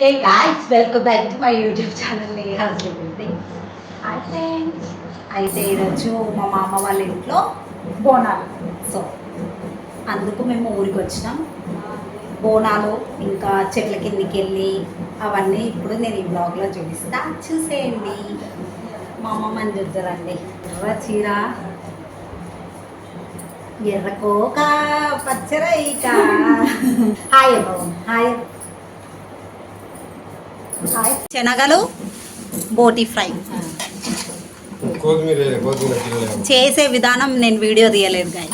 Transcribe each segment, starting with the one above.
Hey guys, welcome back to my YouTube channel Neha's Living Things. Hi friends, అయితే ఈరోజు మా మామ వాళ్ళ ఇంట్లో బోనాలు. సో అందుకు మేము ఊరికి వచ్చినాం. బోనాలు ఇంకా చెట్ల కిందికి వెళ్ళి అవన్నీ ఇప్పుడు నేను ఈ బ్లాగ్లో చూపిస్తా, చూసేయండి. మా అమ్మమ్మని చూద్దారండి. ఎర్ర చీర, ఎర్రకోక, పచ్చరైక. హాయ్ బాబు, హాయ్. శనగలు బోటి ఫ్రై చేసే విధానం నేను వీడియో తీయలేదు గాయ.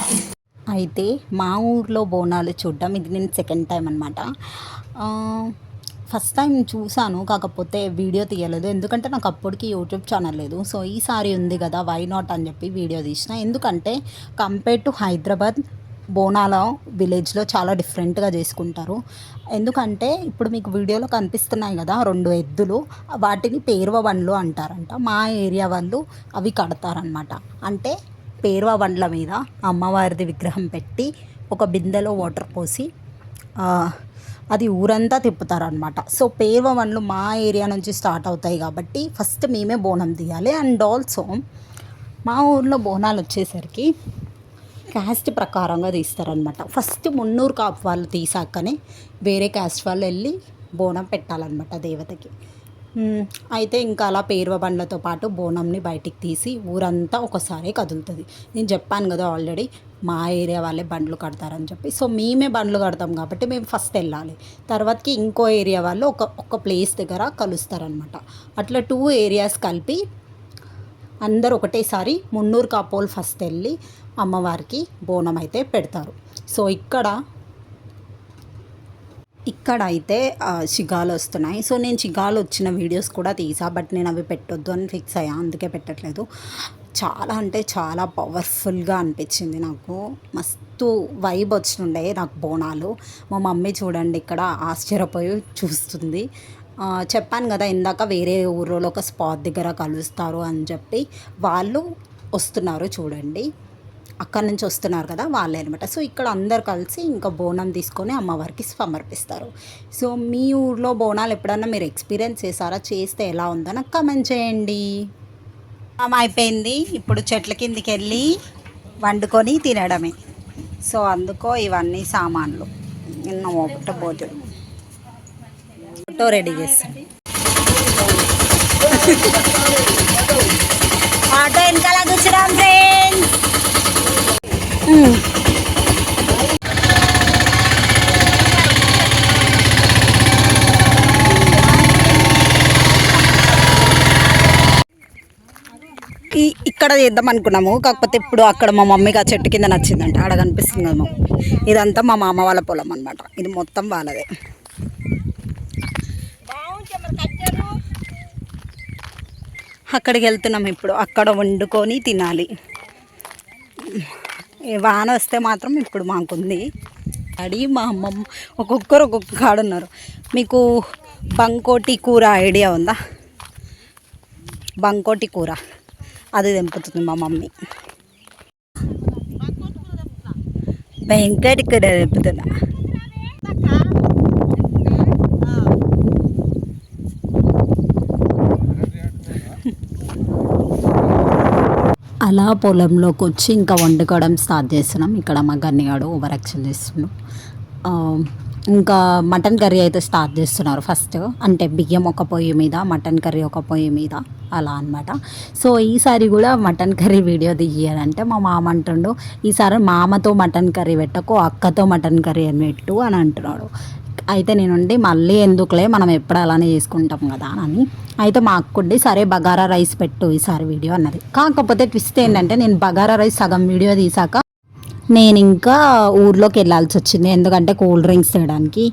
అయితే మా ఊర్లో బోనాలు చూడడం ఇది నేను సెకండ్ టైం అనమాట. ఫస్ట్ టైం చూసాను, కాకపోతే వీడియో తీయలేదు ఎందుకంటే నాకు అప్పటికి యూట్యూబ్ ఛానల్ లేదు. సో ఈసారి ఉంది కదా, వై నాట్ అని చెప్పి వీడియో తీసిన. ఎందుకంటే కంపేర్ టు హైదరాబాద్ బోనాల విలేజ్లో చాలా డిఫరెంట్గా చేసుకుంటారు. ఎందుకంటే ఇప్పుడు మీకు వీడియోలో కనిపిస్తున్నాయి కదా 2 ఎద్దులు, వాటిని పేర్వ బండ్లు అంటారంట. మా ఏరియా వాళ్ళు అవి కడతారనమాట. అంటే పేర్వ బండ్ల మీద అమ్మవారిది విగ్రహం పెట్టి ఒక బిందెలో వాటర్ పోసి అది ఊరంతా తిప్పుతారనమాట. సో పేర్వ బండ్లు మా ఏరియా నుంచి స్టార్ట్ అవుతాయి కాబట్టి ఫస్ట్ మేమే బోనం తీయాలి. అండ్ ఆల్సో మా ఊర్లో బోనాలు వచ్చేసరికి క్యాస్ట్ ప్రకారంగా తీస్తారనమాట. ఫస్ట్ మున్నూరు కాపు వాళ్ళు తీసాకనే వేరే క్యాస్ట్ వాళ్ళు వెళ్ళి బోనం పెట్టాలన్నమాట దేవతకి. అయితే ఇంకా అలా పేర్వ బండ్లతో పాటు బోనంని బయటికి తీసి ఊరంతా ఒకసారి కదులుతుంది. నేను చెప్పాను కదా ఆల్రెడీ మా ఏరియా వాళ్ళే బండ్లు కడతారని చెప్పి. సో మేమే బండ్లు కడతాం కాబట్టి మేము ఫస్ట్ వెళ్ళాలి. తర్వాతకి ఇంకో ఏరియా వాళ్ళు ఒక ప్లేస్ దగ్గర కలుస్తారనమాట. అట్లా 2 ఏరియాస్ కలిపి అందరు ఒకటేసారి మున్నూరు కాపోలు ఫస్ట్ వెళ్ళి అమ్మవారికి బోనం అయితే పెడతారు. సో ఇక్కడ అయితే చిగాలు వస్తున్నాయి. సో నేను చిగాలు వచ్చిన వీడియోస్ కూడా తీసా, బట్ నేను అవి పెట్టొద్దు అని ఫిక్స్ అయ్యా, అందుకే పెట్టట్లేదు. చాలా అంటే చాలా పవర్ఫుల్గా అనిపించింది నాకు. మస్తు వైబ్ వచ్చినుండే నాకు బోనాలు. మా మమ్మీ చూడండి ఇక్కడ ఆశ్చర్యపోయి చూస్తుంది. చెప్పాను కదా ఇందాక వేరే ఊరిలో ఒక స్పాట్ దగ్గర కలుస్తారు అని చెప్పి. వాళ్ళు వస్తున్నారు చూడండి, అక్కడి నుంచి వస్తున్నారు కదా వాళ్ళే అనమాట. సో ఇక్కడ అందరు కలిసి ఇంకా బోనం తీసుకొని అమ్మవారికి సమర్పిస్తారు. సో మీ ఊర్లో బోనాలు ఎప్పుడన్నా మీరు ఎక్స్పీరియన్స్ చేశారా? చేస్తే ఎలా ఉందో నాకు కమెంట్ చేయండి. అయిపోయింది, ఇప్పుడు చెట్ల కిందికి వెళ్ళి వండుకొని తినడమే. సో అందుకో ఇవన్నీ సామాన్లు నిన్న ఒకట భోజనం ఫోటో రెడీ చేస్తాను. ఆటో వెనకాల కూర్చున్నాం ఫ్రెండ్స్. ఇక్కడ చేద్దాం అనుకున్నాము, కాకపోతే ఇప్పుడు అక్కడ మా మమ్మీకి ఆ చెట్టు కింద నచ్చిందంట, ఆడ కనిపిస్తుంది కదా. ఇదంతా మా మామ వాళ్ళ పొలం అనమాట, ఇది మొత్తం వాళ్ళదే. అక్కడికి వెళ్తున్నాం ఇప్పుడు, అక్కడ వండుకొని తినాలి. వాన వస్తే మాత్రం ఇప్పుడు మాకుంది. డాడీ మా అమ్మమ్మ ఒక్కొక్కరు ఒక్కొక్క కాడున్నారు. మీకు బంకోటి కూర ఐడియా ఉందా? బంకోటి కూర అది తెంపుతుంది మా మమ్మీ. వెంకటి కూర తెంపుతున్నా. అలా పొలంలోకి వచ్చి ఇంకా వండుకోవడం స్టార్ట్ చేస్తున్నాం. ఇక్కడ మా గన్నిగాడు ఓవర్ యాక్షన్ చేస్తున్నాడు. ఇంకా మటన్ కర్రీ అయితే స్టార్ట్ చేస్తున్నారు ఫస్ట్. అంటే బియ్యం ఒక పొయ్యి మీద, మటన్ కర్రీ ఒక పొయ్యి మీద, అలా అనమాట. సో ఈసారి కూడా మటన్ కర్రీ వీడియో తీయాలంటే మా మామ అంటుండు, ఈసారి మామతో మటన్ కర్రీ పెట్టకు, అక్కతో మటన్ కర్రీ అని పెట్టు అని అంటున్నాడు. అయితే నేనుండి మళ్ళీ ఎందుకులే, మనం ఎప్పుడు అలానే చేసుకుంటాం కదా అని. అయితే మా అక్కుండి సరే బగారా రైస్ పెట్టు ఈసారి వీడియో అన్నది. కాకపోతే ట్విస్ట్ ఏంటంటే నేను బగారా రైస్ సగం వీడియో తీసాక నేను ఇంకా ఊర్లోకి వెళ్ళాల్సి వచ్చింది. ఎందుకంటే కూల్ డ్రింక్స్ తేయడానికి.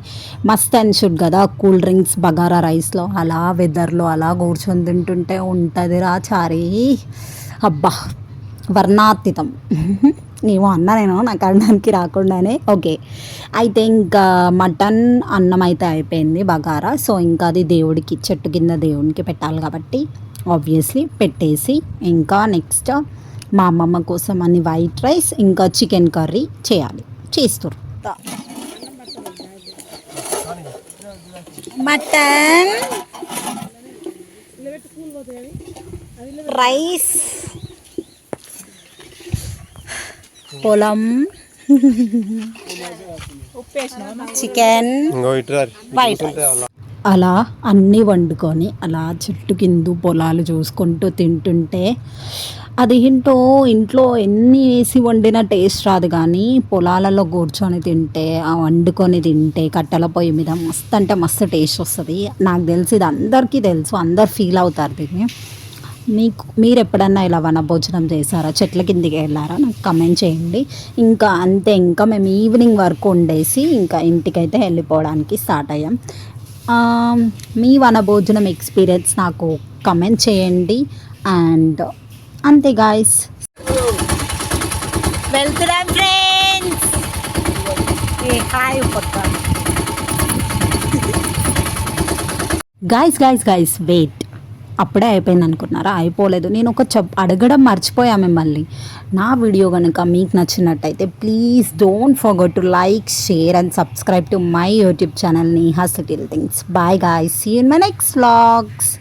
మస్త్ అండ్ షుడ్ కదా కూల్ డ్రింక్స్ బగారా రైస్లో. అలా వెదర్లో అలా కూర్చొని తింటుంటే ఉంటుందిరా చారీ, అబ్బా వర్ణాతీతం. ఏమో అన్నా నేను, నాకు అనడానికి రాకుండానే. ఓకే, అయితే ఇంకా మటన్ అన్నం అయితే అయిపోయింది బగారా. సో ఇంకా అది దేవుడికి చెట్టు కింద దేవునికి పెట్టాలి కాబట్టి ఆబ్వియస్లీ పెట్టేసి, ఇంకా నెక్స్ట్ మా అమ్మమ్మ కోసం అన్ని వైట్ రైస్ ఇంకా చికెన్ కర్రీ చేయాలి, చేస్తారు. మటన్, రైస్, పొలం, చికెన్, వైట్ రైస్. అలా అన్నీ వండుకొని అలా చెట్టు కింద పొలాలు చూసుకుంటూ తింటుంటే అది ఏంటో ఇంట్లో ఎన్ని వేసి వండిన టేస్ట్ రాదు, కానీ పొలాలలో కూర్చొని తింటే ఆ వండుకొని తింటే కట్టెల పొయ్యి మీద మస్తు అంటే మస్తు టేస్ట్ వస్తుంది. నాకు తెలిసి ఇది అందరికీ తెలుసు, అందరు ఫీల్ అవుతారు దీన్ని. మీరు ఎప్పుడన్నా ఇలా వనభోజనం చేశారా, చెట్ల కిందికి వెళ్ళారా, నాకు కమెంట్ చేయండి. ఇంకా అంతే, ఇంకా మేము ఈవినింగ్ వరకు వండేసి ఇంకా ఇంటికైతే వెళ్ళిపోవడానికి స్టార్ట్ అయ్యాం. మీ వనభోజనం ఎక్స్పీరియన్స్ నాకు కమెంట్ చేయండి. అండ్ అంతే గాయస్, వెళ్తున్నాం ఫ్రెండ్స్. హాయ్ గాయస్ వెయిట్, అప్పుడే అయిపోయింది అనుకున్నారా? అయిపోలేదు. నేను ఒక అడగడం మర్చిపోయా మిమ్మల్ని. నా వీడియో కనుక మీకు నచ్చినట్టయితే please don't forget to like, share and subscribe to my YouTube channel Neha's little things. Bye guys, see you in my next vlogs.